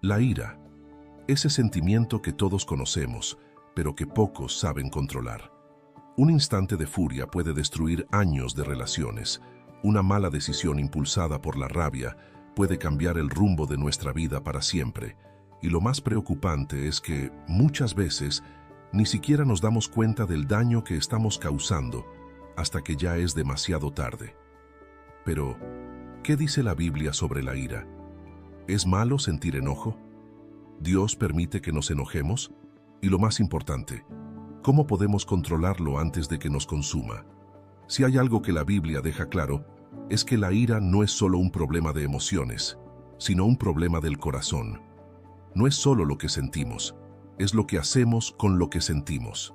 La ira, ese sentimiento que todos conocemos, pero que pocos saben controlar. Un instante de furia puede destruir años de relaciones. Una mala decisión impulsada por la rabia puede cambiar el rumbo de nuestra vida para siempre. Y lo más preocupante es que, muchas veces, ni siquiera nos damos cuenta del daño que estamos causando hasta que ya es demasiado tarde. Pero, ¿qué dice la Biblia sobre la ira? ¿Es malo sentir enojo? ¿Dios permite que nos enojemos? Y lo más importante, ¿cómo podemos controlarlo antes de que nos consuma? Si hay algo que la Biblia deja claro, es que la ira no es solo un problema de emociones, sino un problema del corazón. No es solo lo que sentimos, es lo que hacemos con lo que sentimos.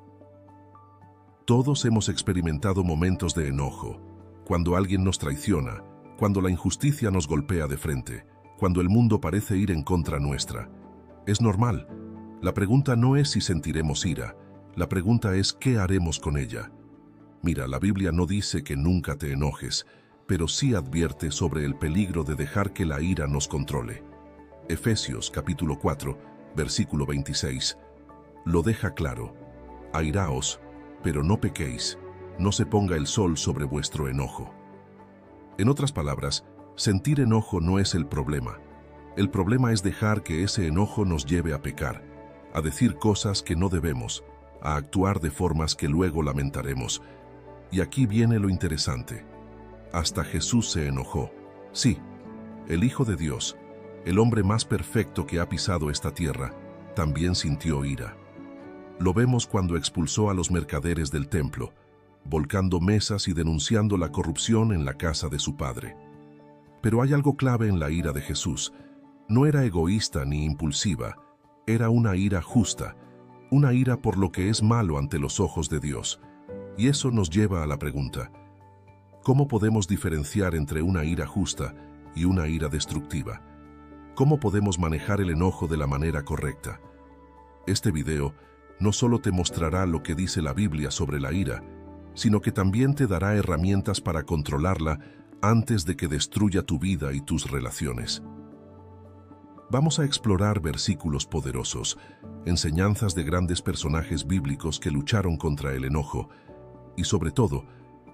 Todos hemos experimentado momentos de enojo, cuando alguien nos traiciona, cuando la injusticia nos golpea de frente, cuando el mundo parece ir en contra nuestra. Es normal. La pregunta no es si sentiremos ira, la pregunta es ¿qué haremos con ella? Mira, la Biblia no dice que nunca te enojes, pero sí advierte sobre el peligro de dejar que la ira nos controle. Efesios capítulo 4, versículo 26, lo deja claro. Airaos, pero no pequéis, no se ponga el sol sobre vuestro enojo. En otras palabras, sentir enojo no es el problema. El problema es dejar que ese enojo nos lleve a pecar, a decir cosas que no debemos, a actuar de formas que luego lamentaremos. Y aquí viene lo interesante. Hasta Jesús se enojó. Sí, el Hijo de Dios, el hombre más perfecto que ha pisado esta tierra, también sintió ira. Lo vemos cuando expulsó a los mercaderes del templo, volcando mesas y denunciando la corrupción en la casa de su padre. Pero hay algo clave en la ira de Jesús. No era egoísta ni impulsiva, era una ira justa, una ira por lo que es malo ante los ojos de Dios. Y eso nos lleva a la pregunta: ¿cómo podemos diferenciar entre una ira justa y una ira destructiva? ¿Cómo podemos manejar el enojo de la manera correcta? Este video no solo te mostrará lo que dice la Biblia sobre la ira, sino que también te dará herramientas para controlarla antes de que destruya tu vida y tus relaciones. Vamos a explorar versículos poderosos, enseñanzas de grandes personajes bíblicos que lucharon contra el enojo, y sobre todo,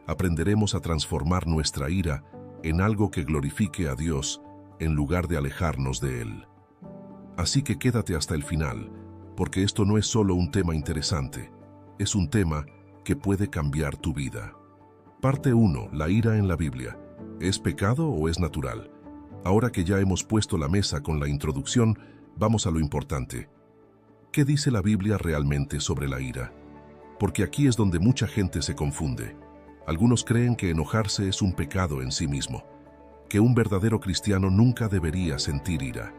aprenderemos a transformar nuestra ira en algo que glorifique a Dios en lugar de alejarnos de Él. Así que quédate hasta el final, porque esto no es solo un tema interesante, es un tema que puede cambiar tu vida. Parte 1. La ira en la Biblia. ¿Es pecado o es natural? Ahora que ya hemos puesto la mesa con la introducción, vamos a lo importante. ¿Qué dice la Biblia realmente sobre la ira? Porque aquí es donde mucha gente se confunde. Algunos creen que enojarse es un pecado en sí mismo, que un verdadero cristiano nunca debería sentir ira.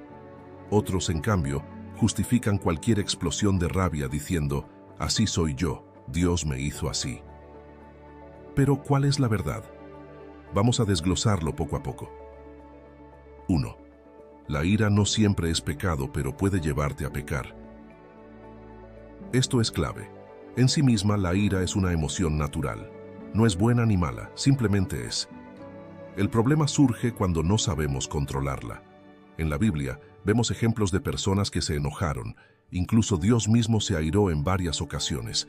Otros, en cambio, justifican cualquier explosión de rabia diciendo: así soy yo, Dios me hizo así. Pero, ¿cuál es la verdad? Vamos a desglosarlo poco a poco. 1. La ira no siempre es pecado, pero puede llevarte a pecar. Esto es clave. En sí misma, la ira es una emoción natural. No es buena ni mala, simplemente es. El problema surge cuando no sabemos controlarla. En la Biblia, vemos ejemplos de personas que se enojaron. Incluso Dios mismo se airó en varias ocasiones.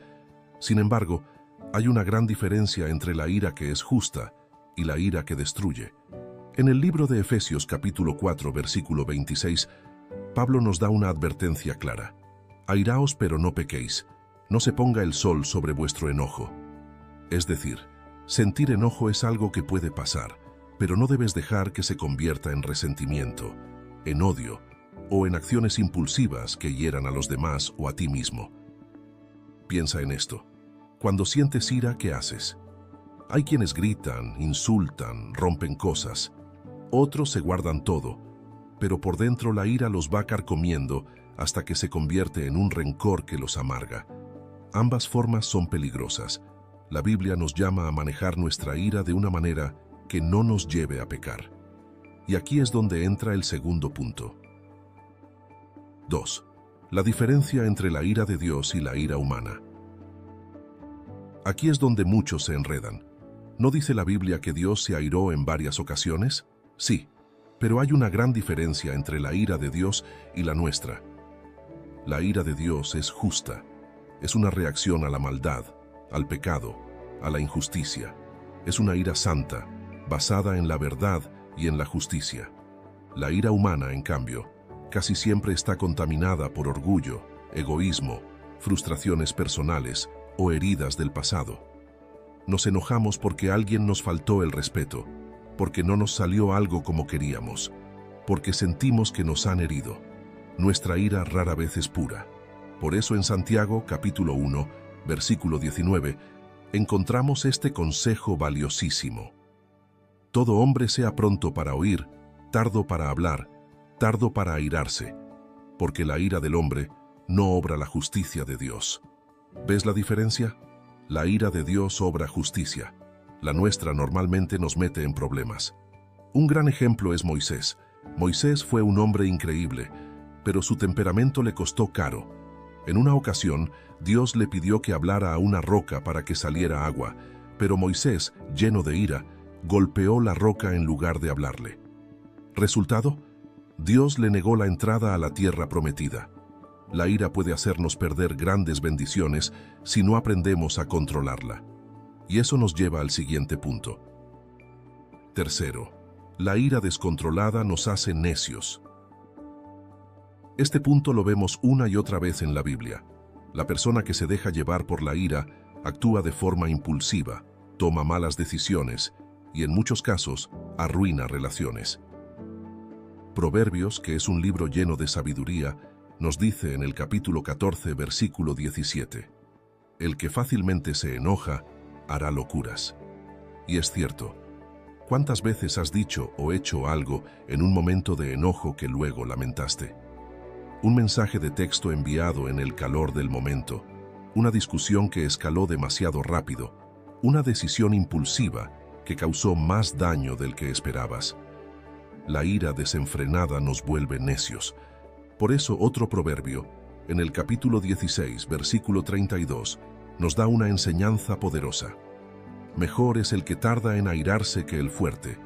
Sin embargo, hay una gran diferencia entre la ira que es justa y la ira que destruye. En el libro de Efesios capítulo 4, versículo 26, Pablo nos da una advertencia clara. Airaos, pero no pequéis. No se ponga el sol sobre vuestro enojo. Es decir, sentir enojo es algo que puede pasar, pero no debes dejar que se convierta en resentimiento, en odio o en acciones impulsivas que hieran a los demás o a ti mismo. Piensa en esto. Cuando sientes ira, ¿qué haces? Hay quienes gritan, insultan, rompen cosas. Otros se guardan todo, pero por dentro la ira los va carcomiendo hasta que se convierte en un rencor que los amarga. Ambas formas son peligrosas. La Biblia nos llama a manejar nuestra ira de una manera que no nos lleve a pecar. Y aquí es donde entra el segundo punto. 2. La diferencia entre la ira de Dios y la ira humana. Aquí es donde muchos se enredan. ¿No dice la Biblia que Dios se airó en varias ocasiones? Sí, Pero hay una gran diferencia entre la ira de Dios y la nuestra. La ira de Dios es justa. Es una reacción a la maldad, al pecado, a la injusticia. Es una ira santa, basada en la verdad y en la justicia. La ira humana, en cambio, casi siempre está contaminada por orgullo, egoísmo, frustraciones personales o heridas del pasado. Nos enojamos porque alguien nos faltó el respeto, porque no nos salió algo como queríamos, porque sentimos que nos han herido. Nuestra ira rara vez es pura. Por eso en Santiago, capítulo 1, versículo 19, encontramos este consejo valiosísimo. Todo hombre sea pronto para oír, tardo para hablar, tardo para airarse, porque la ira del hombre no obra la justicia de Dios. ¿Ves la diferencia? La ira de Dios obra justicia. La nuestra normalmente nos mete en problemas. Un gran ejemplo es Moisés. Moisés fue un hombre increíble, pero su temperamento le costó caro. En una ocasión, Dios le pidió que hablara a una roca para que saliera agua, pero Moisés, lleno de ira, golpeó la roca en lugar de hablarle. ¿Resultado? Dios le negó la entrada a la tierra prometida. La ira puede hacernos perder grandes bendiciones si no aprendemos a controlarla. Y eso nos lleva al siguiente punto. Tercero, la ira descontrolada nos hace necios. Este punto lo vemos una y otra vez en la Biblia. La persona que se deja llevar por la ira actúa de forma impulsiva, toma malas decisiones y en muchos casos arruina relaciones. Proverbios, que es un libro lleno de sabiduría, nos dice en el capítulo 14, versículo 17, «El que fácilmente se enoja, hará locuras». Y es cierto. ¿Cuántas veces has dicho o hecho algo en un momento de enojo que luego lamentaste? Un mensaje de texto enviado en el calor del momento, una discusión que escaló demasiado rápido, una decisión impulsiva que causó más daño del que esperabas. La ira desenfrenada nos vuelve necios. Por eso otro proverbio, en el capítulo 16, versículo 32, nos da una enseñanza poderosa. Mejor es el que tarda en airarse que el fuerte,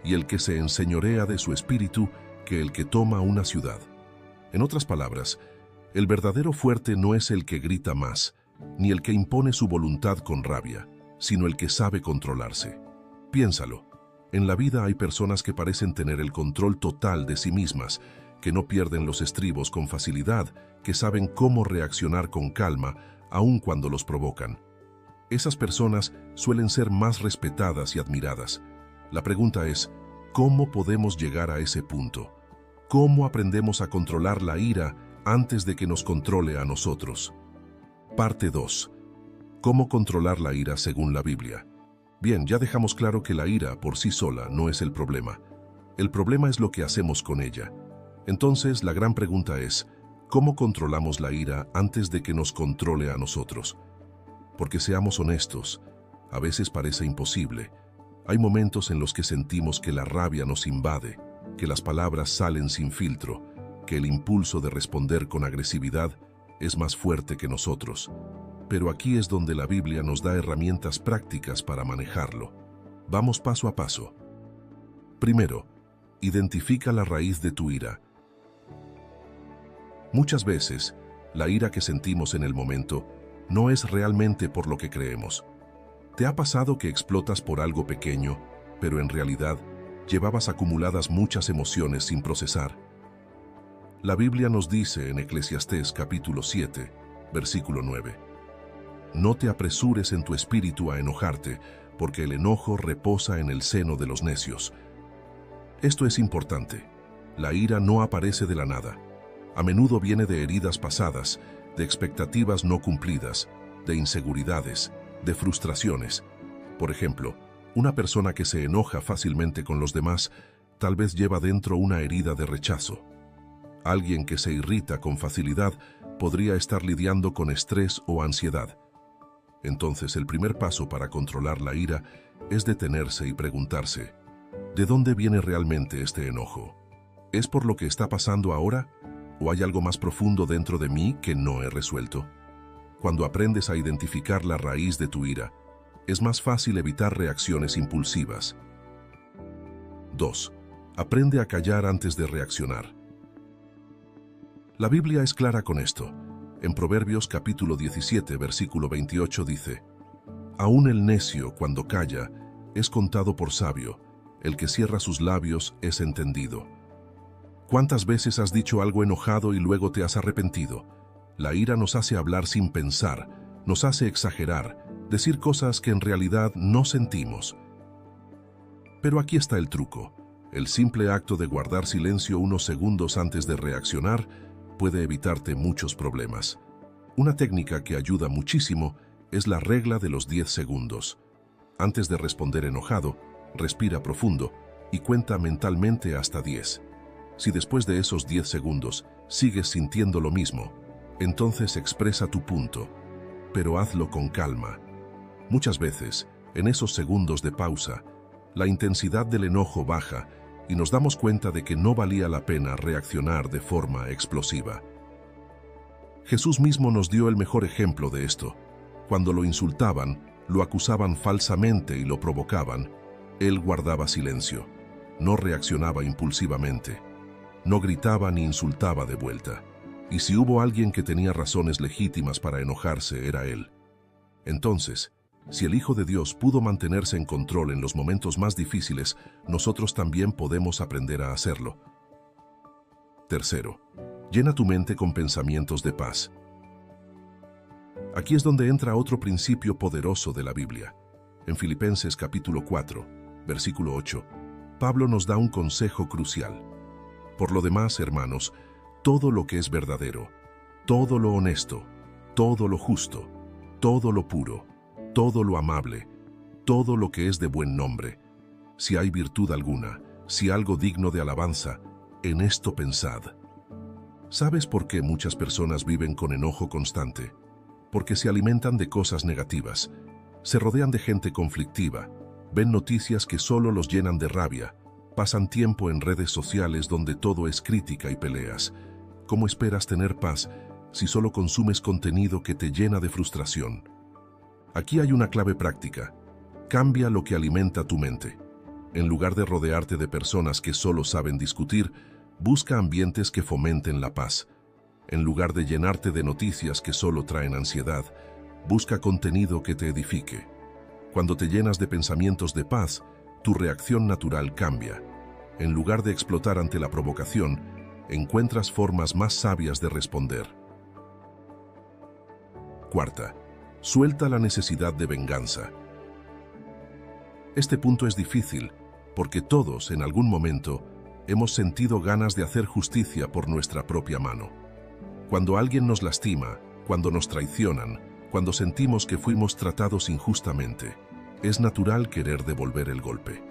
y el que se enseñorea de su espíritu que el que toma una ciudad. En otras palabras, el verdadero fuerte no es el que grita más, ni el que impone su voluntad con rabia, sino el que sabe controlarse. Piénsalo, en la vida hay personas que parecen tener el control total de sí mismas, que no pierden los estribos con facilidad, que saben cómo reaccionar con calma, aun cuando los provocan. Esas personas suelen ser más respetadas y admiradas. La pregunta es, ¿cómo podemos llegar a ese punto? ¿Cómo aprendemos a controlar la ira antes de que nos controle a nosotros? Parte 2. ¿Cómo controlar la ira según la Biblia? Bien, ya dejamos claro que la ira por sí sola no es el problema. El problema es lo que hacemos con ella. Entonces, la gran pregunta es, ¿cómo controlamos la ira antes de que nos controle a nosotros? Porque seamos honestos, a veces parece imposible. Hay momentos en los que sentimos que la rabia nos invade, que las palabras salen sin filtro, que el impulso de responder con agresividad es más fuerte que nosotros. Pero aquí es donde la Biblia nos da herramientas prácticas para manejarlo. Vamos paso a paso. Primero, identifica la raíz de tu ira. Muchas veces, la ira que sentimos en el momento no es realmente por lo que creemos. ¿Te ha pasado que explotas por algo pequeño, pero en realidad llevabas acumuladas muchas emociones sin procesar? La Biblia nos dice en Eclesiastés capítulo 7, versículo 9, «No te apresures en tu espíritu a enojarte, porque el enojo reposa en el seno de los necios». Esto es importante. La ira no aparece de la nada. A menudo viene de heridas pasadas, de expectativas no cumplidas, de inseguridades, de frustraciones. Por ejemplo, una persona que se enoja fácilmente con los demás tal vez lleva dentro una herida de rechazo. Alguien que se irrita con facilidad podría estar lidiando con estrés o ansiedad. Entonces, el primer paso para controlar la ira es detenerse y preguntarse, ¿de dónde viene realmente este enojo? ¿Es por lo que está pasando ahora? ¿O hay algo más profundo dentro de mí que no he resuelto? Cuando aprendes a identificar la raíz de tu ira, es más fácil evitar reacciones impulsivas. 2. Aprende a callar antes de reaccionar. La Biblia es clara con esto. En Proverbios capítulo 17, versículo 28 dice: Aún el necio, cuando calla, es contado por sabio, el que cierra sus labios es entendido. ¿Cuántas veces has dicho algo enojado y luego te has arrepentido? La ira nos hace hablar sin pensar, nos hace exagerar, decir cosas que en realidad no sentimos. Pero aquí está el truco. El simple acto de guardar silencio unos segundos antes de reaccionar puede evitarte muchos problemas. Una técnica que ayuda muchísimo es la regla de los 10 segundos. Antes de responder enojado, respira profundo y cuenta mentalmente hasta 10. Si después de esos 10 segundos sigues sintiendo lo mismo, entonces expresa tu punto, pero hazlo con calma. Muchas veces, en esos segundos de pausa, la intensidad del enojo baja y nos damos cuenta de que no valía la pena reaccionar de forma explosiva. Jesús mismo nos dio el mejor ejemplo de esto. Cuando lo insultaban, lo acusaban falsamente y lo provocaban, él guardaba silencio, no reaccionaba impulsivamente, no gritaba ni insultaba de vuelta. Y si hubo alguien que tenía razones legítimas para enojarse, era él. Entonces, si el Hijo de Dios pudo mantenerse en control en los momentos más difíciles, nosotros también podemos aprender a hacerlo. Tercero, llena tu mente con pensamientos de paz. Aquí es donde entra otro principio poderoso de la Biblia. En Filipenses capítulo 4, versículo 8, Pablo nos da un consejo crucial. Por lo demás, hermanos, todo lo que es verdadero, todo lo honesto, todo lo justo, todo lo puro, todo lo amable, todo lo que es de buen nombre, si hay virtud alguna, si algo digno de alabanza, en esto pensad. ¿Sabes por qué muchas personas viven con enojo constante? Porque se alimentan de cosas negativas, se rodean de gente conflictiva, ven noticias que solo los llenan de rabia, pasan tiempo en redes sociales donde todo es crítica y peleas. ¿Cómo esperas tener paz si solo consumes contenido que te llena de frustración? Aquí hay una clave práctica. Cambia lo que alimenta tu mente. En lugar de rodearte de personas que solo saben discutir, busca ambientes que fomenten la paz. En lugar de llenarte de noticias que solo traen ansiedad, busca contenido que te edifique. Cuando te llenas de pensamientos de paz, tu reacción natural cambia. En lugar de explotar ante la provocación, encuentras formas más sabias de responder. Cuarta, suelta la necesidad de venganza. Este punto es difícil, porque todos, en algún momento, hemos sentido ganas de hacer justicia por nuestra propia mano. Cuando alguien nos lastima, cuando nos traicionan, cuando sentimos que fuimos tratados injustamente, es natural querer devolver el golpe.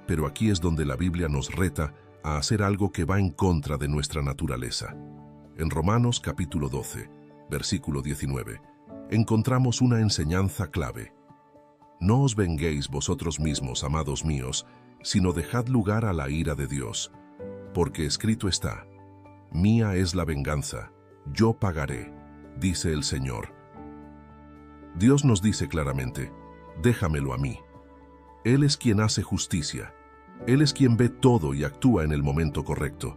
Pero aquí es donde la Biblia nos reta a hacer algo que va en contra de nuestra naturaleza. En Romanos capítulo 12, versículo 19, encontramos una enseñanza clave. No os venguéis vosotros mismos, amados míos, sino dejad lugar a la ira de Dios, porque escrito está: mía es la venganza, yo pagaré, dice el Señor. Dios nos dice claramente: déjamelo a mí. Él es quien hace justicia. Él es quien ve todo y actúa en el momento correcto.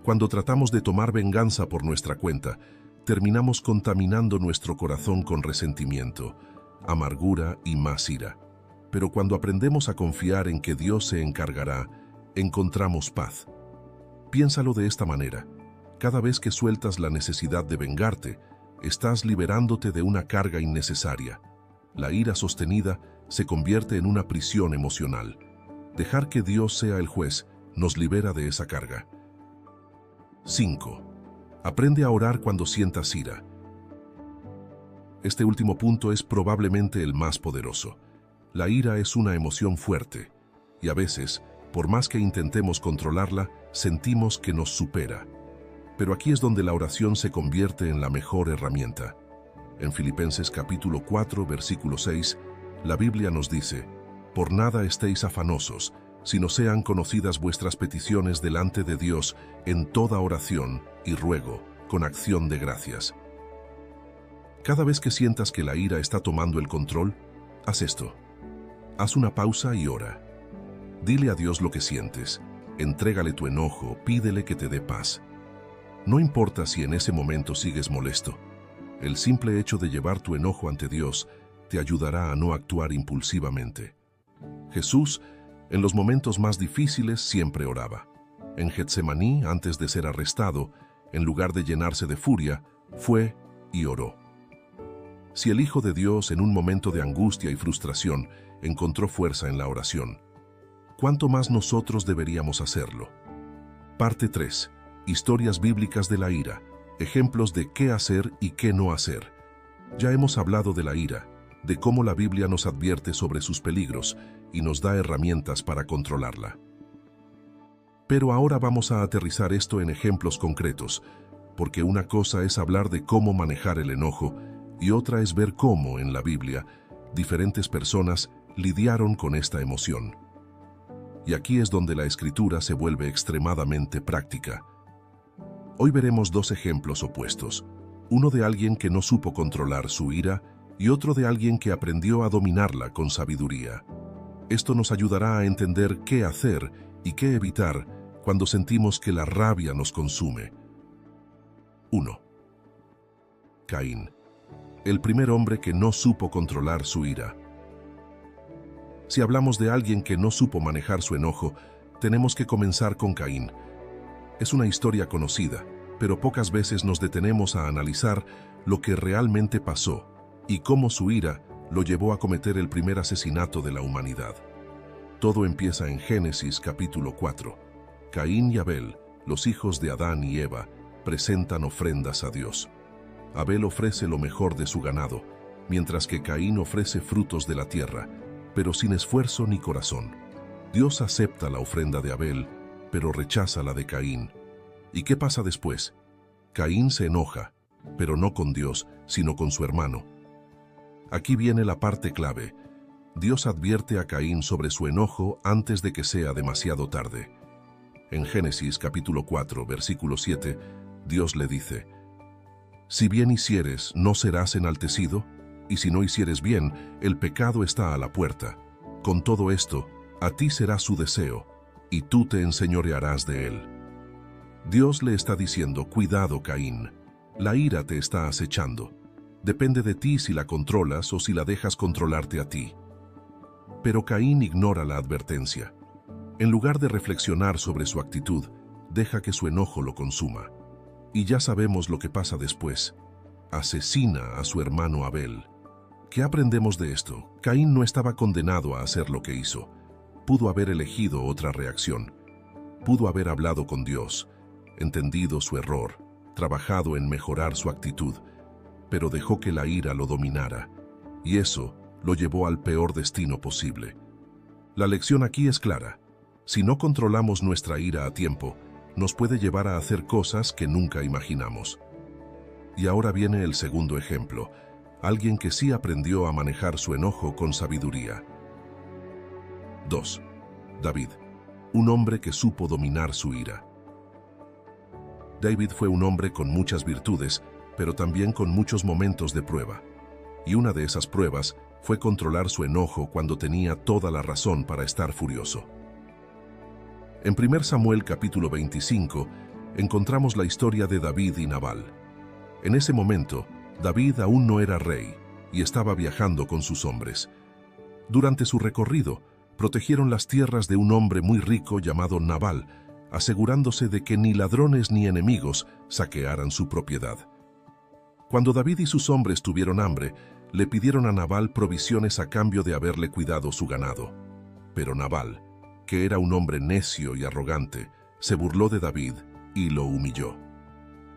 Cuando tratamos de tomar venganza por nuestra cuenta, terminamos contaminando nuestro corazón con resentimiento, amargura y más ira. Pero cuando aprendemos a confiar en que Dios se encargará, encontramos paz. Piénsalo de esta manera: cada vez que sueltas la necesidad de vengarte, estás liberándote de una carga innecesaria. La ira sostenida se convierte en una prisión emocional. Dejar que Dios sea el juez nos libera de esa carga. 5. Aprende a orar cuando sientas ira. Este último punto es probablemente el más poderoso. La ira es una emoción fuerte, y a veces, por más que intentemos controlarla, sentimos que nos supera. Pero aquí es donde la oración se convierte en la mejor herramienta. En Filipenses capítulo 4, versículo 6, la Biblia nos dice: por nada estéis afanosos, sino sean conocidas vuestras peticiones delante de Dios en toda oración y ruego, con acción de gracias. Cada vez que sientas que la ira está tomando el control, haz esto. Haz una pausa y ora. Dile a Dios lo que sientes. Entrégale tu enojo, pídele que te dé paz. No importa si en ese momento sigues molesto. El simple hecho de llevar tu enojo ante Dios te ayudará a no actuar impulsivamente. Jesús, en los momentos más difíciles, siempre oraba. En Getsemaní, antes de ser arrestado, en lugar de llenarse de furia, fue y oró. Si el Hijo de Dios, en un momento de angustia y frustración, encontró fuerza en la oración, ¿cuánto más nosotros deberíamos hacerlo? Parte 3. Historias bíblicas de la ira. Ejemplos de qué hacer y qué no hacer. Ya hemos hablado de la ira, de cómo la Biblia nos advierte sobre sus peligros y nos da herramientas para controlarla. Pero ahora vamos a aterrizar esto en ejemplos concretos, porque una cosa es hablar de cómo manejar el enojo y otra es ver cómo, en la Biblia, diferentes personas lidiaron con esta emoción. Y aquí es donde la Escritura se vuelve extremadamente práctica. Hoy veremos dos ejemplos opuestos, uno de alguien que no supo controlar su ira y otro de alguien que aprendió a dominarla con sabiduría. Esto nos ayudará a entender qué hacer y qué evitar cuando sentimos que la rabia nos consume. 1. Caín, el primer hombre que no supo controlar su ira. Si hablamos de alguien que no supo manejar su enojo, tenemos que comenzar con Caín. Es una historia conocida, pero pocas veces nos detenemos a analizar lo que realmente pasó y cómo su ira lo llevó a cometer el primer asesinato de la humanidad. Todo empieza en Génesis capítulo 4. Caín y Abel, los hijos de Adán y Eva, presentan ofrendas a Dios. Abel ofrece lo mejor de su ganado, mientras que Caín ofrece frutos de la tierra, pero sin esfuerzo ni corazón. Dios acepta la ofrenda de Abel, pero rechaza la de Caín. ¿Y qué pasa después? Caín se enoja, pero no con Dios, sino con su hermano. Aquí viene la parte clave. Dios advierte a Caín sobre su enojo antes de que sea demasiado tarde. En Génesis capítulo 4, versículo 7, Dios le dice: «Si bien hicieres, ¿no serás enaltecido? Y si no hicieres bien, el pecado está a la puerta. Con todo esto, a ti será su deseo, y tú te enseñorearás de él». Dios le está diciendo: cuidado, Caín, la ira te está acechando. Depende de ti si la controlas o si la dejas controlarte a ti. Pero Caín ignora la advertencia. En lugar de reflexionar sobre su actitud, deja que su enojo lo consuma. Y ya sabemos lo que pasa después. Asesina a su hermano Abel. ¿Qué aprendemos de esto? Caín no estaba condenado a hacer lo que hizo. Pudo haber elegido otra reacción. Pudo haber hablado con Dios, entendido su error, trabajado en mejorar su actitud, pero dejó que la ira lo dominara, y eso lo llevó al peor destino posible. La lección aquí es clara. Si no controlamos nuestra ira a tiempo, nos puede llevar a hacer cosas que nunca imaginamos. Y ahora viene el segundo ejemplo, alguien que sí aprendió a manejar su enojo con sabiduría. 2. David, un hombre que supo dominar su ira. David fue un hombre con muchas virtudes, pero también con muchos momentos de prueba. Y una de esas pruebas fue controlar su enojo cuando tenía toda la razón para estar furioso. En 1 Samuel capítulo 25 encontramos la historia de David y Nabal. En ese momento, David aún no era rey y estaba viajando con sus hombres. Durante su recorrido, protegieron las tierras de un hombre muy rico llamado Nabal, asegurándose de que ni ladrones ni enemigos saquearan su propiedad. Cuando David y sus hombres tuvieron hambre, le pidieron a Nabal provisiones a cambio de haberle cuidado su ganado. Pero Nabal, que era un hombre necio y arrogante, se burló de David y lo humilló.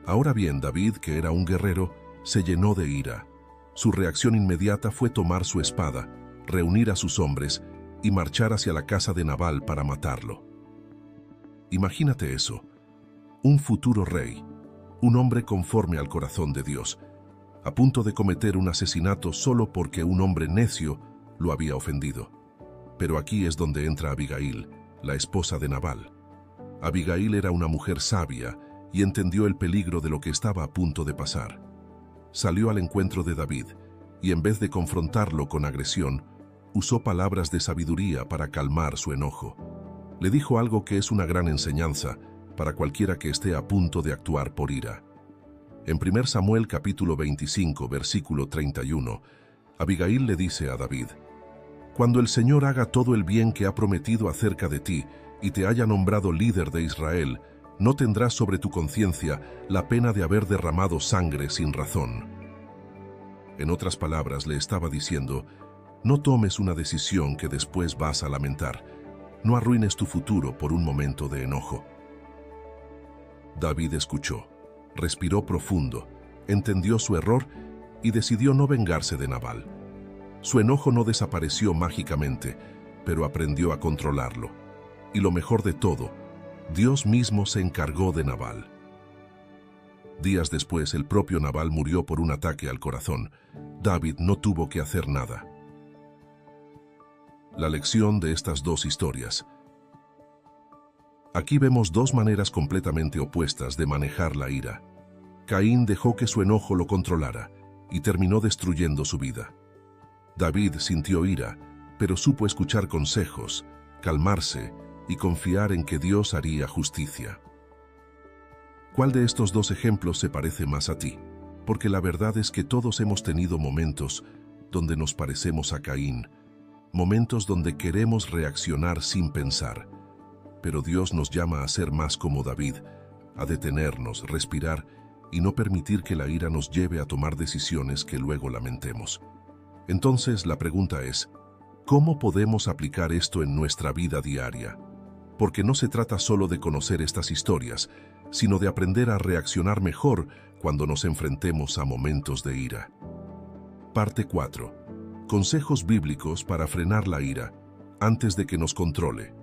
Ahora bien, David, que era un guerrero, se llenó de ira. Su reacción inmediata fue tomar su espada, reunir a sus hombres y marchar hacia la casa de Nabal para matarlo. Imagínate eso, un futuro rey, un hombre conforme al corazón de Dios, a punto de cometer un asesinato solo porque un hombre necio lo había ofendido. Pero aquí es donde entra Abigail, la esposa de Nabal. Abigail era una mujer sabia y entendió el peligro de lo que estaba a punto de pasar. Salió al encuentro de David y en vez de confrontarlo con agresión, usó palabras de sabiduría para calmar su enojo. Le dijo algo que es una gran enseñanza para cualquiera que esté a punto de actuar por ira. En 1 Samuel capítulo 25, versículo 31, Abigail le dice a David: «Cuando el Señor haga todo el bien que ha prometido acerca de ti y te haya nombrado líder de Israel, no tendrás sobre tu conciencia la pena de haber derramado sangre sin razón». En otras palabras, le estaba diciendo: no tomes una decisión que después vas a lamentar. No arruines tu futuro por un momento de enojo. David escuchó, respiró profundo, entendió su error y decidió no vengarse de Nabal. Su enojo no desapareció mágicamente, pero aprendió a controlarlo. Y lo mejor de todo, Dios mismo se encargó de Nabal. Días después, el propio Nabal murió por un ataque al corazón. David no tuvo que hacer nada. La lección de estas dos historias. Aquí vemos dos maneras completamente opuestas de manejar la ira. Caín dejó que su enojo lo controlara y terminó destruyendo su vida. David sintió ira, pero supo escuchar consejos, calmarse y confiar en que Dios haría justicia. ¿Cuál de estos dos ejemplos se parece más a ti? Porque la verdad es que todos hemos tenido momentos donde nos parecemos a Caín, momentos donde queremos reaccionar sin pensar. Pero Dios nos llama a ser más como David, a detenernos, respirar y no permitir que la ira nos lleve a tomar decisiones que luego lamentemos. Entonces la pregunta es, ¿cómo podemos aplicar esto en nuestra vida diaria? Porque no se trata solo de conocer estas historias, sino de aprender a reaccionar mejor cuando nos enfrentemos a momentos de ira. Parte 4. Consejos bíblicos para frenar la ira antes de que nos controle.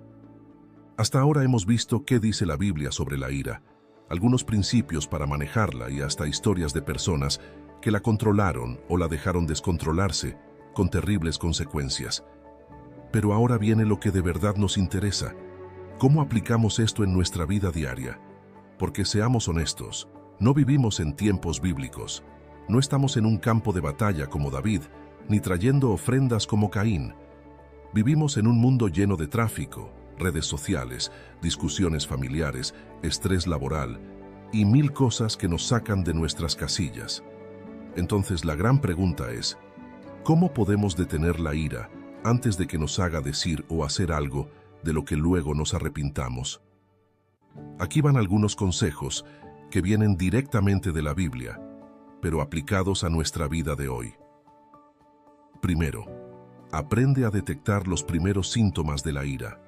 Hasta ahora hemos visto qué dice la Biblia sobre la ira, algunos principios para manejarla y hasta historias de personas que la controlaron o la dejaron descontrolarse con terribles consecuencias. Pero ahora viene lo que de verdad nos interesa. ¿Cómo aplicamos esto en nuestra vida diaria? Porque seamos honestos, no vivimos en tiempos bíblicos. No estamos en un campo de batalla como David, ni trayendo ofrendas como Caín. Vivimos en un mundo lleno de tráfico, redes sociales, discusiones familiares, estrés laboral y mil cosas que nos sacan de nuestras casillas. Entonces la gran pregunta es, ¿cómo podemos detener la ira antes de que nos haga decir o hacer algo de lo que luego nos arrepintamos? Aquí van algunos consejos que vienen directamente de la Biblia, pero aplicados a nuestra vida de hoy. Primero, aprende a detectar los primeros síntomas de la ira.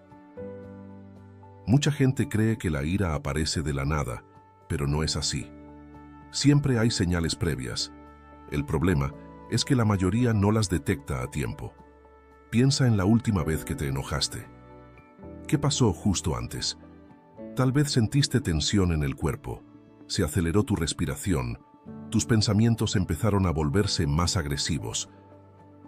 Mucha gente cree que la ira aparece de la nada, pero no es así. Siempre hay señales previas. El problema es que la mayoría no las detecta a tiempo. Piensa en la última vez que te enojaste. ¿Qué pasó justo antes? Tal vez sentiste tensión en el cuerpo, se aceleró tu respiración, tus pensamientos empezaron a volverse más agresivos.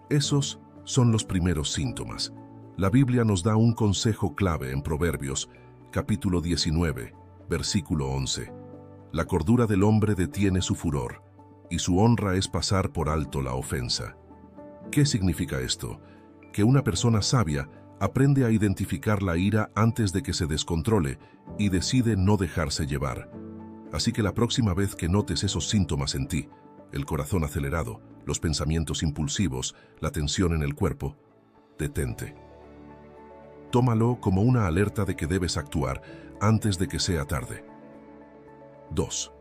Esos son los primeros síntomas. La Biblia nos da un consejo clave en Proverbios, capítulo 19, versículo 11. La cordura del hombre detiene su furor, y su honra es pasar por alto la ofensa. ¿Qué significa esto? Que una persona sabia aprende a identificar la ira antes de que se descontrole y decide no dejarse llevar. Así que la próxima vez que notes esos síntomas en ti, el corazón acelerado, los pensamientos impulsivos, la tensión en el cuerpo, detente. Tómalo como una alerta de que debes actuar antes de que sea tarde. 2.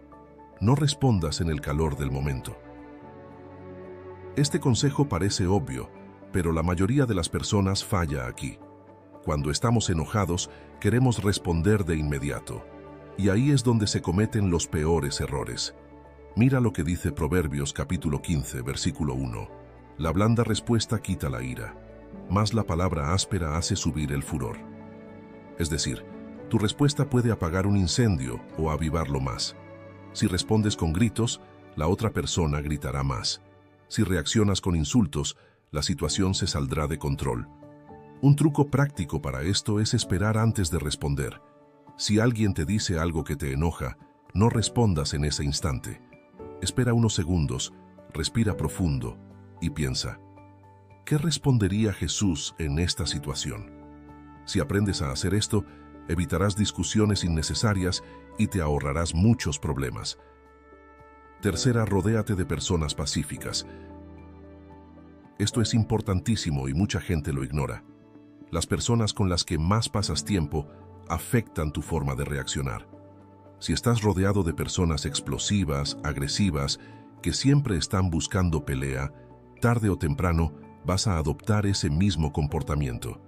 No respondas en el calor del momento. Este consejo parece obvio, pero la mayoría de las personas falla aquí. Cuando estamos enojados, queremos responder de inmediato. Y ahí es donde se cometen los peores errores. Mira lo que dice Proverbios capítulo 15, versículo 1. La blanda respuesta quita la ira, mas la palabra áspera hace subir el furor. Es decir, tu respuesta puede apagar un incendio o avivarlo más. Si respondes con gritos, la otra persona gritará más. Si reaccionas con insultos, la situación se saldrá de control. Un truco práctico para esto es esperar antes de responder. Si alguien te dice algo que te enoja, no respondas en ese instante. Espera unos segundos, respira profundo y piensa, ¿qué respondería Jesús en esta situación? Si aprendes a hacer esto, evitarás discusiones innecesarias y te ahorrarás muchos problemas. Tercera, rodéate de personas pacíficas. Esto es importantísimo y mucha gente lo ignora. Las personas con las que más pasas tiempo afectan tu forma de reaccionar. Si estás rodeado de personas explosivas, agresivas, que siempre están buscando pelea, tarde o temprano vas a adoptar ese mismo comportamiento.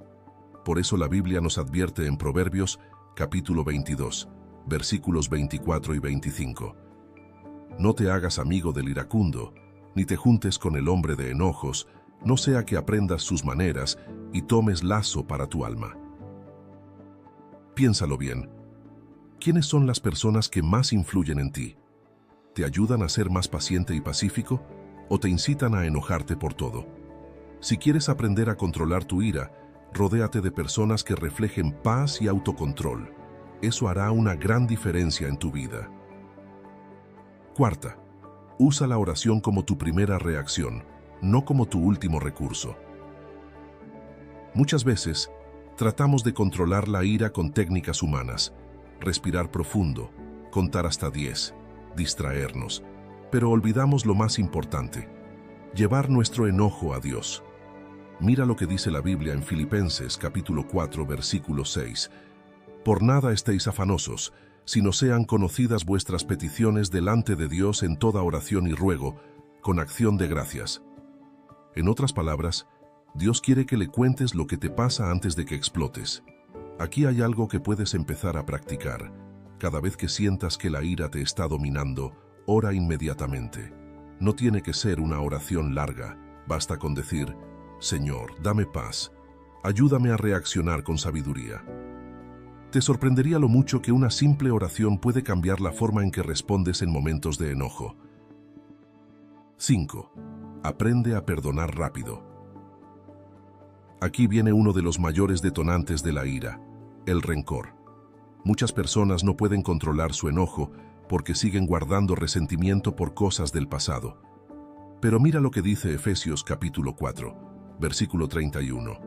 Por eso la Biblia nos advierte en Proverbios, capítulo 22, versículos 24 y 25. No te hagas amigo del iracundo, ni te juntes con el hombre de enojos, no sea que aprendas sus maneras y tomes lazo para tu alma. Piénsalo bien. ¿Quiénes son las personas que más influyen en ti? ¿Te ayudan a ser más paciente y pacífico o te incitan a enojarte por todo? Si quieres aprender a controlar tu ira, rodéate de personas que reflejen paz y autocontrol. Eso hará una gran diferencia en tu vida. Cuarta, usa la oración como tu primera reacción, no como tu último recurso. Muchas veces, tratamos de controlar la ira con técnicas humanas, respirar profundo, contar hasta 10, distraernos, pero olvidamos lo más importante, llevar nuestro enojo a Dios. Mira lo que dice la Biblia en Filipenses capítulo 4, versículo 6. Por nada estéis afanosos, sino sean conocidas vuestras peticiones delante de Dios en toda oración y ruego, con acción de gracias. En otras palabras, Dios quiere que le cuentes lo que te pasa antes de que explotes. Aquí hay algo que puedes empezar a practicar. Cada vez que sientas que la ira te está dominando, ora inmediatamente. No tiene que ser una oración larga, basta con decir: Señor, dame paz, ayúdame a reaccionar con sabiduría. Te sorprendería lo mucho que una simple oración puede cambiar la forma en que respondes en momentos de enojo. 5. Aprende a perdonar rápido. Aquí viene uno de los mayores detonantes de la ira, el rencor. Muchas personas no pueden controlar su enojo porque siguen guardando resentimiento por cosas del pasado. Pero mira lo que dice Efesios capítulo 4, versículo 31.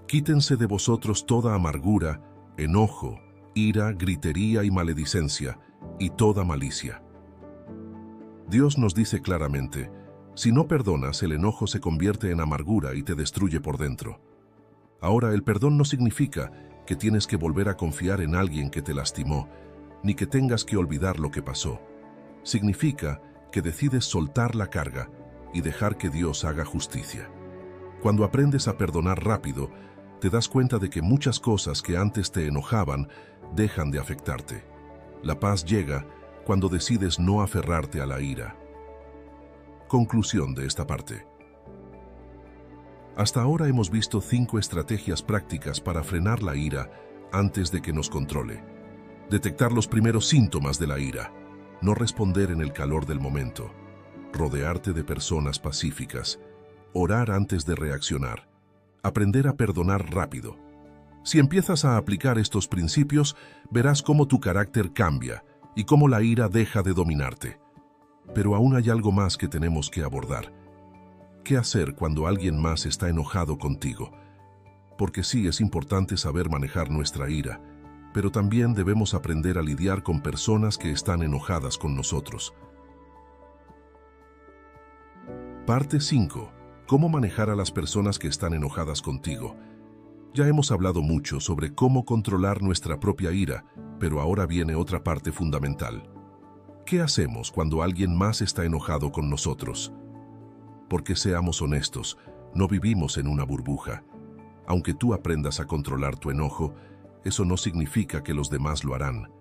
Quítense de vosotros toda amargura, enojo, ira, gritería y maledicencia, y toda malicia. Dios nos dice claramente: si no perdonas, el enojo se convierte en amargura y te destruye por dentro. Ahora, el perdón no significa que tienes que volver a confiar en alguien que te lastimó, ni que tengas que olvidar lo que pasó. Significa que decides soltar la carga y dejar que Dios haga justicia. Cuando aprendes a perdonar rápido, te das cuenta de que muchas cosas que antes te enojaban dejan de afectarte. La paz llega cuando decides no aferrarte a la ira. Conclusión de esta parte. Hasta ahora hemos visto 5 estrategias prácticas para frenar la ira antes de que nos controle. Detectar los primeros síntomas de la ira. No responder en el calor del momento. Rodearte de personas pacíficas. Orar antes de reaccionar. Aprender a perdonar rápido. Si empiezas a aplicar estos principios, verás cómo tu carácter cambia y cómo la ira deja de dominarte. Pero aún hay algo más que tenemos que abordar. ¿Qué hacer cuando alguien más está enojado contigo? Porque sí, es importante saber manejar nuestra ira, pero también debemos aprender a lidiar con personas que están enojadas con nosotros. Parte 5. ¿Cómo manejar a las personas que están enojadas contigo? Ya hemos hablado mucho sobre cómo controlar nuestra propia ira, pero ahora viene otra parte fundamental. ¿Qué hacemos cuando alguien más está enojado con nosotros? Porque seamos honestos, no vivimos en una burbuja. Aunque tú aprendas a controlar tu enojo, eso no significa que los demás lo harán.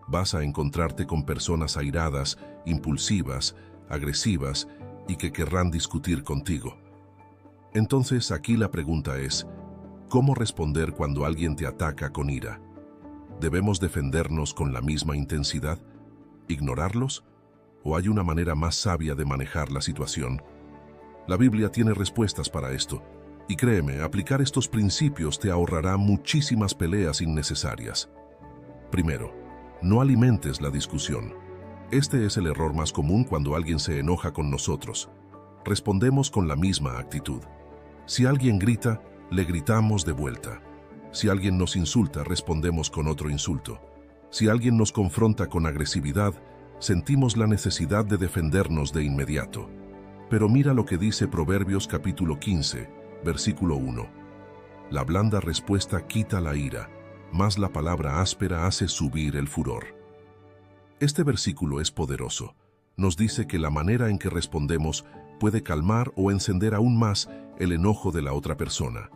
Vas a encontrarte con personas airadas, impulsivas, agresivas y que querrán discutir contigo. Entonces aquí la pregunta es: ¿cómo responder cuando alguien te ataca con ira? ¿Debemos defendernos con la misma intensidad? ¿Ignorarlos? ¿O hay una manera más sabia de manejar la situación? La Biblia tiene respuestas para esto, y créeme, aplicar estos principios te ahorrará muchísimas peleas innecesarias. Primero, no alimentes la discusión. Este es el error más común cuando alguien se enoja con nosotros. Respondemos con la misma actitud. Si alguien grita, le gritamos de vuelta. Si alguien nos insulta, respondemos con otro insulto. Si alguien nos confronta con agresividad, sentimos la necesidad de defendernos de inmediato. Pero mira lo que dice Proverbios capítulo 15, versículo 1. La blanda respuesta quita la ira, mas la palabra áspera hace subir el furor. Este versículo es poderoso. Nos dice que la manera en que respondemos puede calmar o encender aún más el enojo de la otra persona.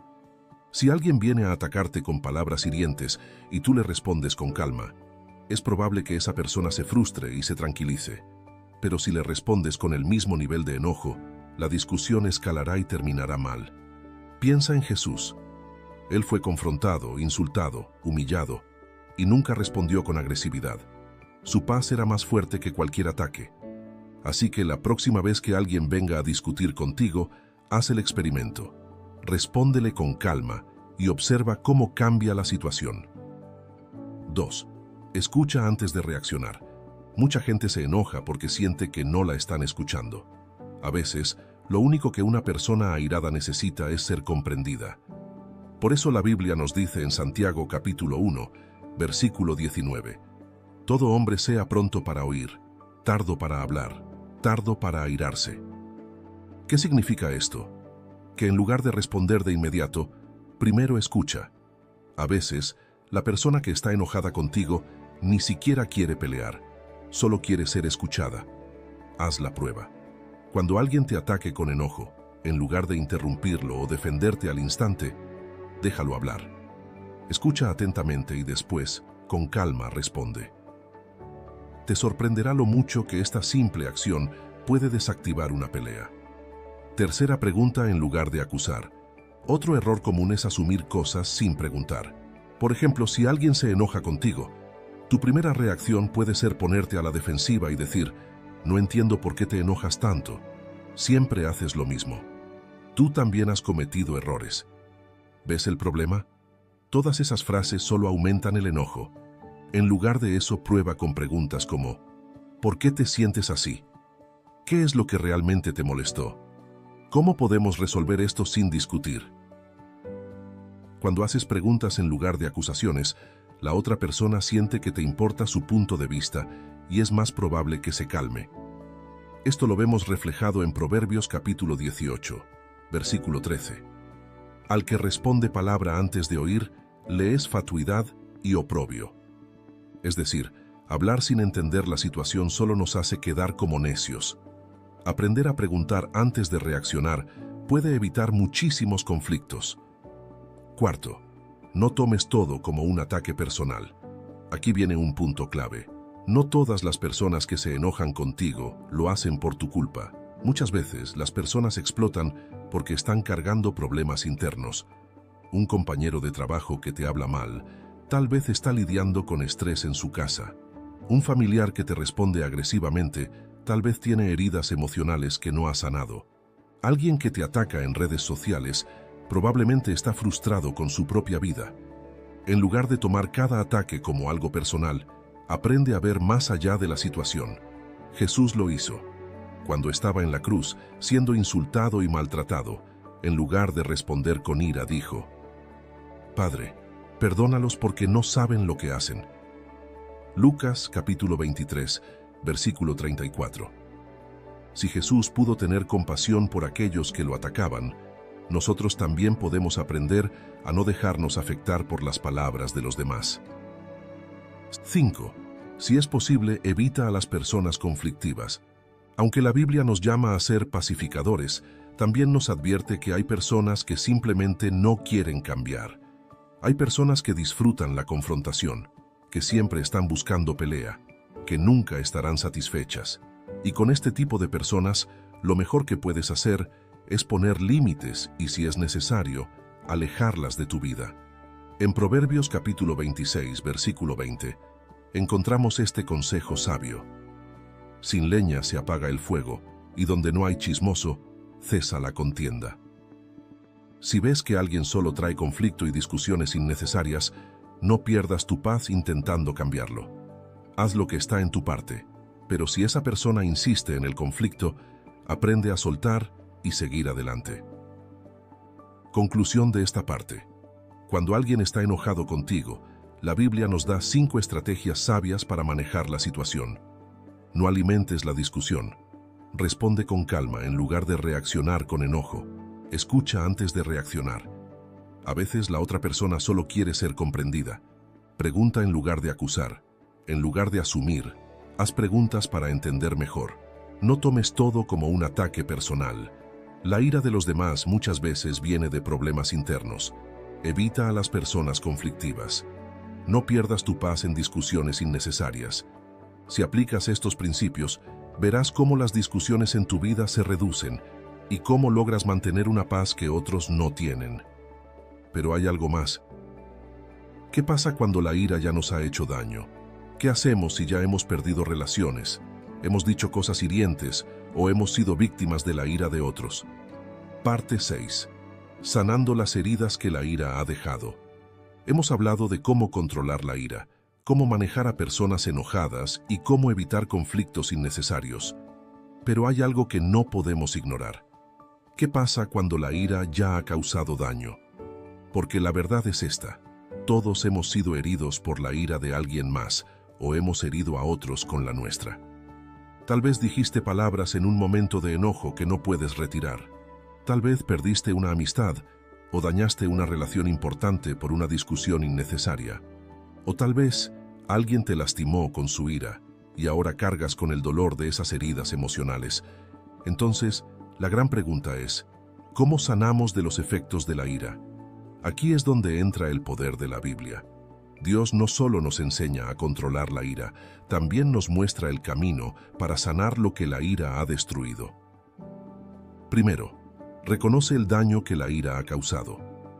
Si alguien viene a atacarte con palabras hirientes y tú le respondes con calma, es probable que esa persona se frustre y se tranquilice. Pero si le respondes con el mismo nivel de enojo, la discusión escalará y terminará mal. Piensa en Jesús. Él fue confrontado, insultado, humillado, y nunca respondió con agresividad. Su paz era más fuerte que cualquier ataque. Así que la próxima vez que alguien venga a discutir contigo, haz el experimento. Respóndele con calma y observa cómo cambia la situación. 2. Escucha antes de reaccionar. Mucha gente se enoja porque siente que no la están escuchando. A veces, lo único que una persona airada necesita es ser comprendida. Por eso la Biblia nos dice en Santiago capítulo 1, versículo 19, todo hombre sea pronto para oír, tardo para hablar, tardo para airarse. ¿Qué significa esto? Que en lugar de responder de inmediato, primero escucha. A veces, la persona que está enojada contigo ni siquiera quiere pelear, solo quiere ser escuchada. Haz la prueba. Cuando alguien te ataque con enojo, en lugar de interrumpirlo o defenderte al instante, déjalo hablar. Escucha atentamente y después, con calma, responde. Te sorprenderá lo mucho que esta simple acción puede desactivar una pelea. Tercera pregunta en lugar de acusar. Otro error común es asumir cosas sin preguntar. Por ejemplo, si alguien se enoja contigo, tu primera reacción puede ser ponerte a la defensiva y decir, no entiendo por qué te enojas tanto. Siempre haces lo mismo. Tú también has cometido errores. ¿Ves el problema? Todas esas frases solo aumentan el enojo. En lugar de eso, prueba con preguntas como, ¿por qué te sientes así? ¿Qué es lo que realmente te molestó? ¿Cómo podemos resolver esto sin discutir? Cuando haces preguntas en lugar de acusaciones, la otra persona siente que te importa su punto de vista y es más probable que se calme. Esto lo vemos reflejado en Proverbios capítulo 18, versículo 13. Al que responde palabra antes de oír, le es fatuidad y oprobio. Es decir, hablar sin entender la situación solo nos hace quedar como necios. Aprender a preguntar antes de reaccionar puede evitar muchísimos conflictos. Cuarto, no tomes todo como un ataque personal. Aquí viene un punto clave. No todas las personas que se enojan contigo lo hacen por tu culpa. Muchas veces las personas explotan porque están cargando problemas internos. Un compañero de trabajo que te habla mal, tal vez está lidiando con estrés en su casa. Un familiar que te responde agresivamente, tal vez tiene heridas emocionales que no ha sanado. Alguien que te ataca en redes sociales probablemente está frustrado con su propia vida. En lugar de tomar cada ataque como algo personal, aprende a ver más allá de la situación. Jesús lo hizo. Cuando estaba en la cruz, siendo insultado y maltratado, en lugar de responder con ira, dijo, Padre, perdónalos porque no saben lo que hacen. Lucas capítulo 23, versículo 34. Si Jesús pudo tener compasión por aquellos que lo atacaban, nosotros también podemos aprender a no dejarnos afectar por las palabras de los demás. 5. Si es posible, evita a las personas conflictivas. Aunque la Biblia nos llama a ser pacificadores, también nos advierte que hay personas que simplemente no quieren cambiar. Hay personas que disfrutan la confrontación, que siempre están buscando pelea, que nunca estarán satisfechas. Y con este tipo de personas, lo mejor que puedes hacer es poner límites y, si es necesario, alejarlas de tu vida. En Proverbios capítulo 26, versículo 20, encontramos este consejo sabio. Sin leña se apaga el fuego, y donde no hay chismoso, cesa la contienda. Si ves que alguien solo trae conflicto y discusiones innecesarias, no pierdas tu paz intentando cambiarlo. Haz lo que está en tu parte, pero si esa persona insiste en el conflicto, aprende a soltar y seguir adelante. Conclusión de esta parte. Cuando alguien está enojado contigo, la Biblia nos da 5 estrategias sabias para manejar la situación. No alimentes la discusión. Responde con calma en lugar de reaccionar con enojo. Escucha antes de reaccionar. A veces la otra persona solo quiere ser comprendida. Pregunta en lugar de acusar. En lugar de asumir, haz preguntas para entender mejor. No tomes todo como un ataque personal. La ira de los demás muchas veces viene de problemas internos. Evita a las personas conflictivas. No pierdas tu paz en discusiones innecesarias. Si aplicas estos principios, verás cómo las discusiones en tu vida se reducen y cómo logras mantener una paz que otros no tienen. Pero hay algo más. ¿Qué pasa cuando la ira ya nos ha hecho daño? ¿Qué hacemos si ya hemos perdido relaciones, hemos dicho cosas hirientes o hemos sido víctimas de la ira de otros? Parte 6. Sanando las heridas que la ira ha dejado. Hemos hablado de cómo controlar la ira, cómo manejar a personas enojadas y cómo evitar conflictos innecesarios. Pero hay algo que no podemos ignorar. ¿Qué pasa cuando la ira ya ha causado daño? Porque la verdad es esta: todos hemos sido heridos por la ira de alguien más o hemos herido a otros con la nuestra. Tal vez dijiste palabras en un momento de enojo que no puedes retirar. Tal vez perdiste una amistad o dañaste una relación importante por una discusión innecesaria. O tal vez alguien te lastimó con su ira y ahora cargas con el dolor de esas heridas emocionales. Entonces, la gran pregunta es, ¿cómo sanamos de los efectos de la ira? Aquí es donde entra el poder de la Biblia. Dios no solo nos enseña a controlar la ira, también nos muestra el camino para sanar lo que la ira ha destruido. Primero, reconoce el daño que la ira ha causado.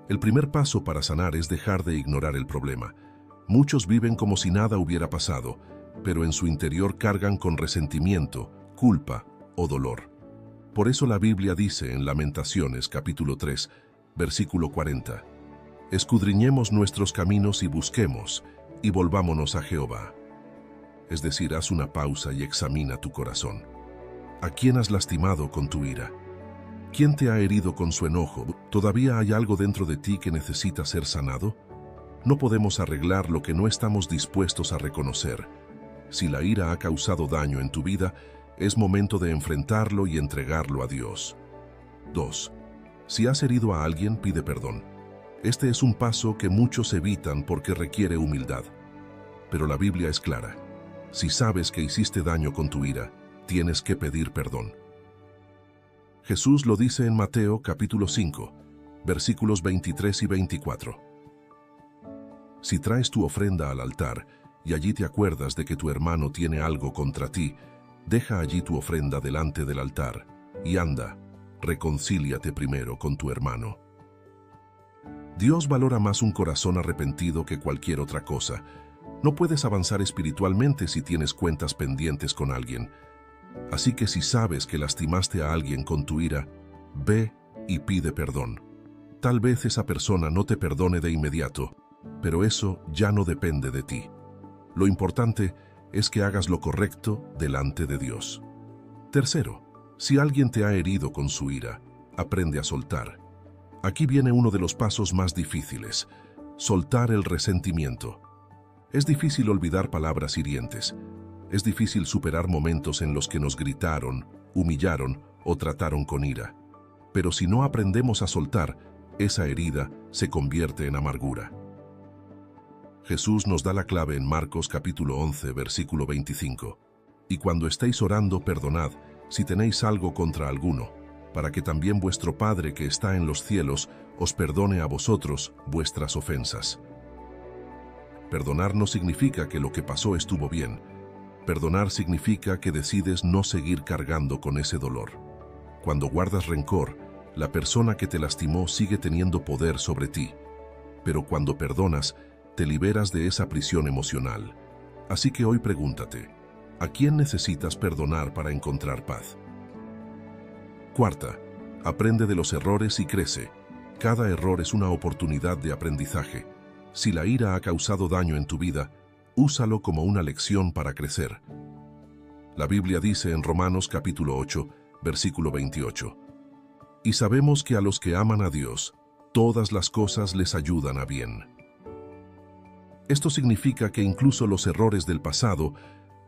El primer paso para sanar es dejar de ignorar el problema. Muchos viven como si nada hubiera pasado, pero en su interior cargan con resentimiento, culpa o dolor. Por eso la Biblia dice en Lamentaciones capítulo 3, versículo 40, escudriñemos nuestros caminos y busquemos, y volvámonos a Jehová. Es decir, haz una pausa y examina tu corazón. ¿A quién has lastimado con tu ira? ¿Quién te ha herido con su enojo? ¿Todavía hay algo dentro de ti que necesita ser sanado? No podemos arreglar lo que no estamos dispuestos a reconocer. Si la ira ha causado daño en tu vida, es momento de enfrentarlo y entregarlo a Dios. 2. Si has herido a alguien, pide perdón. Este es un paso que muchos evitan porque requiere humildad. Pero la Biblia es clara. Si sabes que hiciste daño con tu ira, tienes que pedir perdón. Jesús lo dice en Mateo capítulo 5, versículos 23 y 24. Si traes tu ofrenda al altar y allí te acuerdas de que tu hermano tiene algo contra ti, deja allí tu ofrenda delante del altar y anda, reconcíliate primero con tu hermano. Dios valora más un corazón arrepentido que cualquier otra cosa. No puedes avanzar espiritualmente si tienes cuentas pendientes con alguien. Así que si sabes que lastimaste a alguien con tu ira, ve y pide perdón. Tal vez esa persona no te perdone de inmediato, pero eso ya no depende de ti. Lo importante es que hagas lo correcto delante de Dios. Tercero, si alguien te ha herido con su ira, aprende a soltar. Aquí viene uno de los pasos más difíciles: soltar el resentimiento. Es difícil olvidar palabras hirientes. Es difícil superar momentos en los que nos gritaron, humillaron o trataron con ira. Pero si no aprendemos a soltar, esa herida se convierte en amargura. Jesús nos da la clave en Marcos capítulo 11, versículo 25. Y cuando estéis orando, perdonad, si tenéis algo contra alguno, para que también vuestro Padre que está en los cielos os perdone a vosotros vuestras ofensas. Perdonar no significa que lo que pasó estuvo bien. Perdonar significa que decides no seguir cargando con ese dolor. Cuando guardas rencor, la persona que te lastimó sigue teniendo poder sobre ti. Pero cuando perdonas, te liberas de esa prisión emocional. Así que hoy pregúntate, ¿a quién necesitas perdonar para encontrar paz? Cuarta, aprende de los errores y crece. Cada error es una oportunidad de aprendizaje. Si la ira ha causado daño en tu vida, úsalo como una lección para crecer. La Biblia dice en Romanos capítulo 8, versículo 28, y sabemos que a los que aman a Dios, todas las cosas les ayudan a bien. Esto significa que incluso los errores del pasado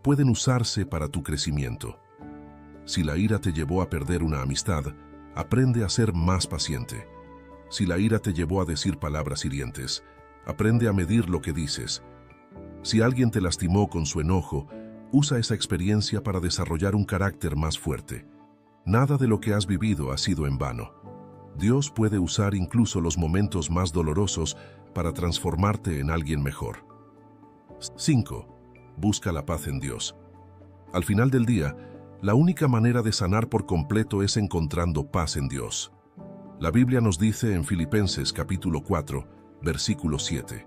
pueden usarse para tu crecimiento. Si la ira te llevó a perder una amistad, aprende a ser más paciente. Si la ira te llevó a decir palabras hirientes, aprende a medir lo que dices. Si alguien te lastimó con su enojo, usa esa experiencia para desarrollar un carácter más fuerte. Nada de lo que has vivido ha sido en vano. Dios puede usar incluso los momentos más dolorosos para transformarte en alguien mejor. 5. Busca la paz en Dios. Al final del día, la única manera de sanar por completo es encontrando paz en Dios. La Biblia nos dice en Filipenses capítulo 4, versículo 7.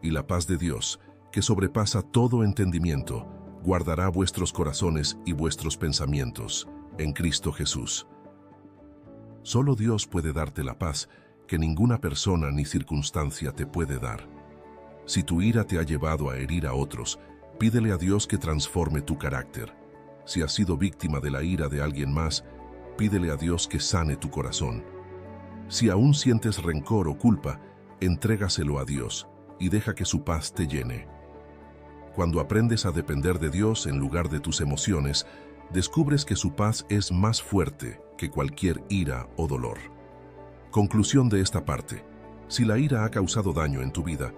Y la paz de Dios, que sobrepasa todo entendimiento, guardará vuestros corazones y vuestros pensamientos en Cristo Jesús. Solo Dios puede darte la paz que ninguna persona ni circunstancia te puede dar. Si tu ira te ha llevado a herir a otros, pídele a Dios que transforme tu carácter. Si has sido víctima de la ira de alguien más, pídele a Dios que sane tu corazón. Si aún sientes rencor o culpa, entrégaselo a Dios y deja que su paz te llene. Cuando aprendes a depender de Dios en lugar de tus emociones, descubres que su paz es más fuerte que cualquier ira o dolor. Conclusión de esta parte. Si la ira ha causado daño en tu vida,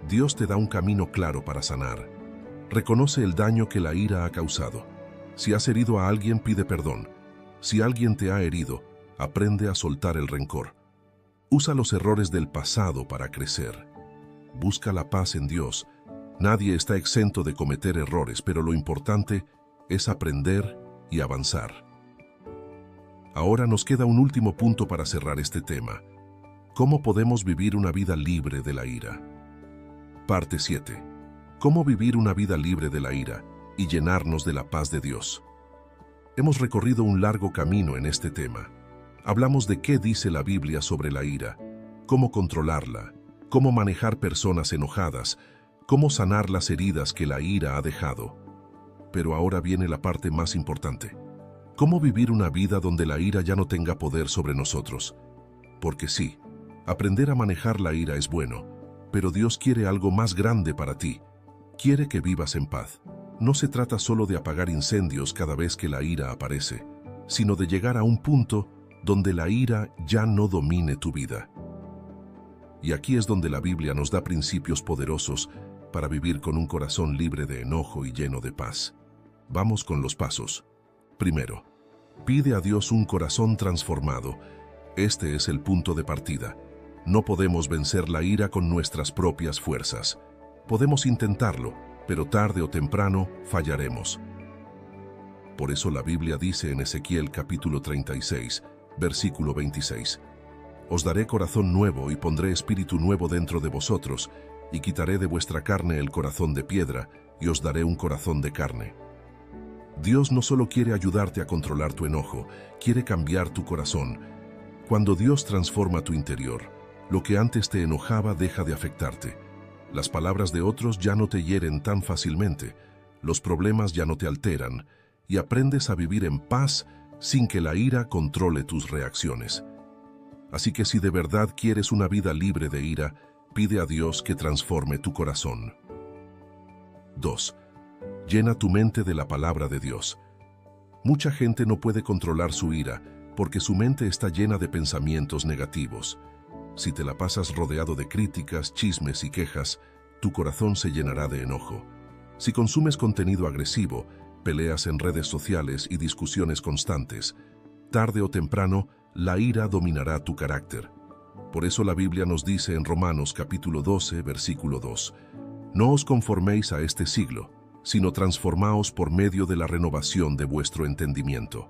Dios te da un camino claro para sanar. Reconoce el daño que la ira ha causado. Si has herido a alguien, pide perdón. Si alguien te ha herido, aprende a soltar el rencor. Usa los errores del pasado para crecer. Busca la paz en Dios. Nadie está exento de cometer errores, pero lo importante es aprender y avanzar. Ahora nos queda un último punto para cerrar este tema. ¿Cómo podemos vivir una vida libre de la ira? Parte 7. ¿Cómo vivir una vida libre de la ira y llenarnos de la paz de Dios? Hemos recorrido un largo camino en este tema. Hablamos de qué dice la Biblia sobre la ira, cómo controlarla, cómo manejar personas enojadas, cómo sanar las heridas que la ira ha dejado. Pero ahora viene la parte más importante. ¿Cómo vivir una vida donde la ira ya no tenga poder sobre nosotros? Porque sí, aprender a manejar la ira es bueno, pero Dios quiere algo más grande para ti. Quiere que vivas en paz. No se trata solo de apagar incendios cada vez que la ira aparece, sino de llegar a un punto donde la ira ya no domine tu vida. Y aquí es donde la Biblia nos da principios poderosos para vivir con un corazón libre de enojo y lleno de paz. Vamos con los pasos. Primero, pide a Dios un corazón transformado. Este es el punto de partida. No podemos vencer la ira con nuestras propias fuerzas. Podemos intentarlo, pero tarde o temprano fallaremos. Por eso la Biblia dice en Ezequiel capítulo 36, versículo 26, «Os daré corazón nuevo y pondré espíritu nuevo dentro de vosotros, y quitaré de vuestra carne el corazón de piedra, y os daré un corazón de carne». Dios no solo quiere ayudarte a controlar tu enojo, quiere cambiar tu corazón. Cuando Dios transforma tu interior, lo que antes te enojaba deja de afectarte. Las palabras de otros ya no te hieren tan fácilmente, los problemas ya no te alteran, y aprendes a vivir en paz sin que la ira controle tus reacciones. Así que si de verdad quieres una vida libre de ira, pide a Dios que transforme tu corazón. 2. Llena tu mente de la palabra de Dios. Mucha gente no puede controlar su ira porque su mente está llena de pensamientos negativos. Si te la pasas rodeado de críticas, chismes y quejas, tu corazón se llenará de enojo. Si consumes contenido agresivo, peleas en redes sociales y discusiones constantes, tarde o temprano, la ira dominará tu carácter. Por eso la Biblia nos dice en Romanos capítulo 12, versículo 2, «No os conforméis a este siglo, sino transformaos por medio de la renovación de vuestro entendimiento».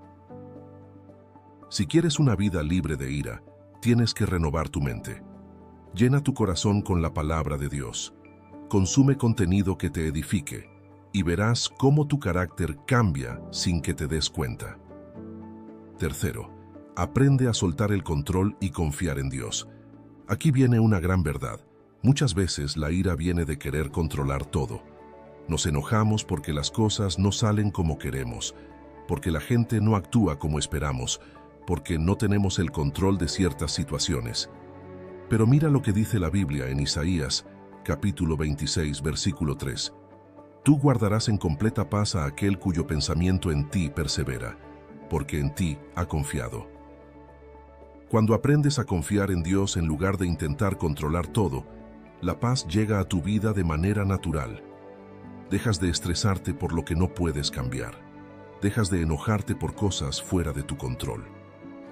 Si quieres una vida libre de ira, tienes que renovar tu mente. Llena tu corazón con la palabra de Dios. Consume contenido que te edifique y verás cómo tu carácter cambia sin que te des cuenta. Tercero, aprende a soltar el control y confiar en Dios. Aquí viene una gran verdad. Muchas veces la ira viene de querer controlar todo. Nos enojamos porque las cosas no salen como queremos, porque la gente no actúa como esperamos, porque no tenemos el control de ciertas situaciones. Pero mira lo que dice la Biblia en Isaías, capítulo 26, versículo 3. Tú guardarás en completa paz a aquel cuyo pensamiento en ti persevera, porque en ti ha confiado. Cuando aprendes a confiar en Dios en lugar de intentar controlar todo, la paz llega a tu vida de manera natural. Dejas de estresarte por lo que no puedes cambiar. Dejas de enojarte por cosas fuera de tu control.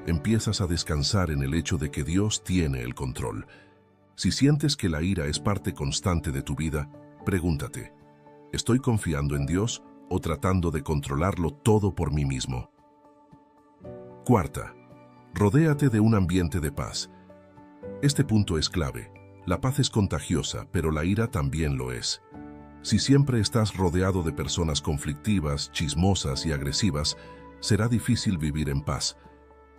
Empiezas a descansar en el hecho de que Dios tiene el control. Si sientes que la ira es parte constante de tu vida, pregúntate, ¿estoy confiando en Dios o tratando de controlarlo todo por mí mismo? Cuarta, rodéate de un ambiente de paz. Este punto es clave. La paz es contagiosa, pero la ira también lo es. Si siempre estás rodeado de personas conflictivas, chismosas y agresivas, será difícil vivir en paz.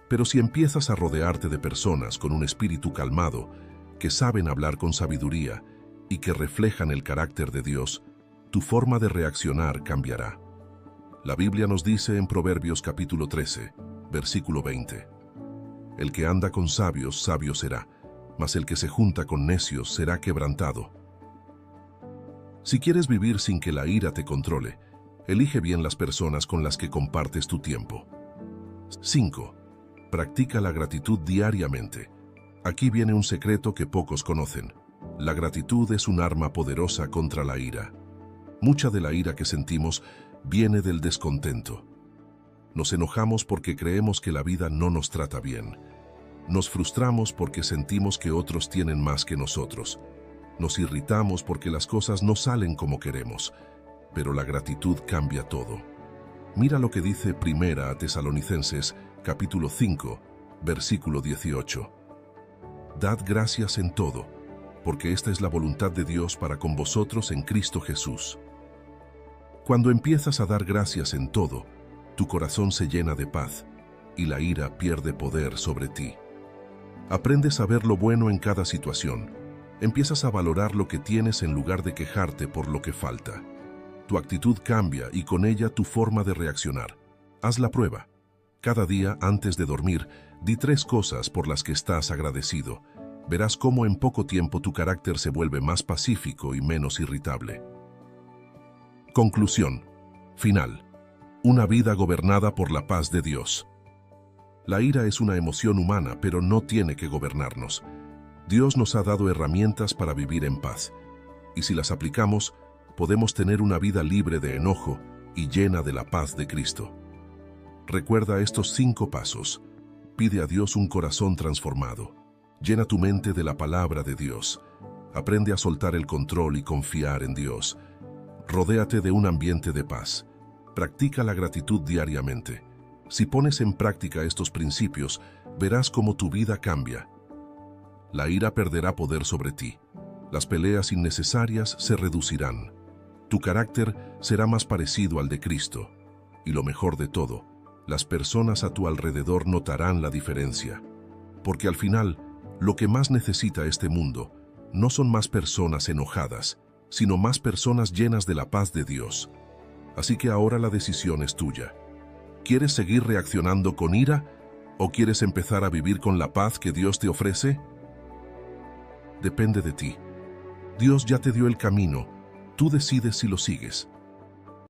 Pero si empiezas a rodearte de personas con un espíritu calmado, que saben hablar con sabiduría y que reflejan el carácter de Dios, tu forma de reaccionar cambiará. La Biblia nos dice en Proverbios capítulo 13, versículo 20, el que anda con sabios, sabio será, mas el que se junta con necios será quebrantado. Si quieres vivir sin que la ira te controle, elige bien las personas con las que compartes tu tiempo. 5. Practica la gratitud diariamente. Aquí viene un secreto que pocos conocen. La gratitud es un arma poderosa contra la ira. Mucha de la ira que sentimos viene del descontento. Nos enojamos porque creemos que la vida no nos trata bien. Nos frustramos porque sentimos que otros tienen más que nosotros. Nos irritamos porque las cosas no salen como queremos. Pero la gratitud cambia todo. Mira lo que dice Primera a Tesalonicenses, capítulo 5, versículo 18. Dad gracias en todo, porque esta es la voluntad de Dios para con vosotros en Cristo Jesús. Cuando empiezas a dar gracias en todo, tu corazón se llena de paz y la ira pierde poder sobre ti. Aprendes a ver lo bueno en cada situación. Empiezas a valorar lo que tienes en lugar de quejarte por lo que falta. Tu actitud cambia y con ella tu forma de reaccionar. Haz la prueba. Cada día, antes de dormir, di 3 cosas por las que estás agradecido. Verás cómo en poco tiempo tu carácter se vuelve más pacífico y menos irritable. Conclusión. Final. Una vida gobernada por la paz de Dios. La ira es una emoción humana, pero no tiene que gobernarnos. Dios nos ha dado herramientas para vivir en paz. Y si las aplicamos, podemos tener una vida libre de enojo y llena de la paz de Cristo. Recuerda estos 5 pasos. Pide a Dios un corazón transformado. Llena tu mente de la palabra de Dios. Aprende a soltar el control y confiar en Dios. Rodéate de un ambiente de paz. Practica la gratitud diariamente. Si pones en práctica estos principios, verás cómo tu vida cambia. La ira perderá poder sobre ti. Las peleas innecesarias se reducirán. Tu carácter será más parecido al de Cristo. Y lo mejor de todo, las personas a tu alrededor notarán la diferencia. Porque al final, lo que más necesita este mundo no son más personas enojadas, sino más personas llenas de la paz de Dios. Así que ahora la decisión es tuya. ¿Quieres seguir reaccionando con ira o quieres empezar a vivir con la paz que Dios te ofrece? Depende de ti. Dios ya te dio el camino, tú decides si lo sigues.